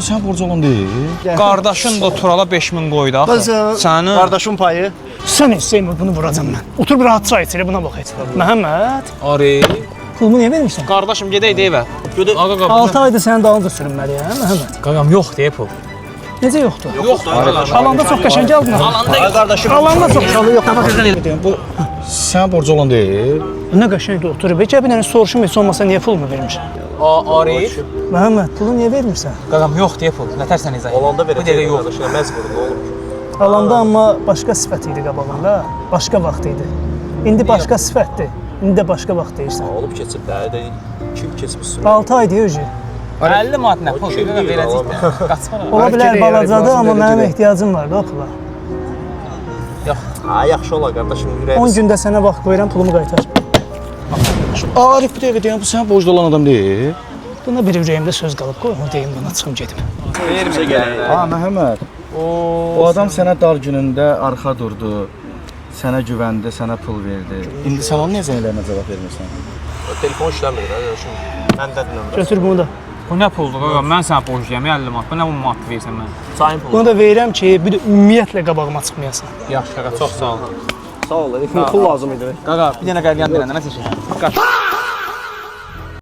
bu sənin borc olan deyil. Qardaşın da Turala 5000 qoydu axı. Qızım, Sənin qardaşın payı. Sən Seymur bunu vuracam mən. Otur bir rahat çay iç elə buna bax et. Məhəmməd, Ari. pulumu niyə vermirsən? Qardaşım gedək deyibə. Ağa qapı. 6 aydır sənin dalınca sürünməliyəm, Məhəmməd. Qaqam yox deyə pul. Necə yoxdur? Yoxdur. Alanda çox qəşəng aldın. Alanda Qardaşım. Alanda çox çalı yox. Bu sənin borc olan deyil. Nə qəşəngdir oturub. Heç bir dənə soruşum heç olmasa niyə pulumu vermirsən? Ari. Məhəmməd, pulu niyə vermirsən? Qaqam yox deyə pul. Nətərsən izah. Olanda Bu dəqiqə yox. qardaşına məcbur nə olur? Alanda amma başqa sifət idi qabağında, başqa vaxt idi. İndi başqa sifətdir. İndi də başqa vaxt deyirsən. Olub keçib də 2 il keçmişsin. 6 ay deyir öcü. 50 manat nə pul qaqam verəcək də. Qaçmara. Ola bilər gedək, balacadır, amma gedək, mənim gedək. ehtiyacım var da o pula. Ha, yaxşı olar qardaşım, 10 ürəyimiz. gündə sənə vaxt qoyuram, pulumu qaytar. Arif bir dəqiqə deyən bu sənin borclu olan adam deyil. Buna bir ürəyimdə söz qalıb, qoy onu deyim, bana çıxım gedim. Vermə gələk. Ha, Məhəmməd. O adam sənə dar günündə arxa durdu. Sənə güvəndi, sənə pul verdi. İndi sən onun niyə zənglərinə cavab vermirsən? Telefon işləmir də, görüşüm. Məndədir nömrə. Götür bunu da. Bu nə puldur qaqam? Mən sənə borcluyam 50 manat. Bu nə bu manat versən mən? Sayın pulu. Bunu da verirəm ki, bir də ümumiyyətlə qabağıma çıxmayasan. Yaxşı qaqa, çox sağ ol. Sağ ol, pul lazım idi. Qaqa, bir dənə qəlyan verəndə nə seçirsən? Qaç.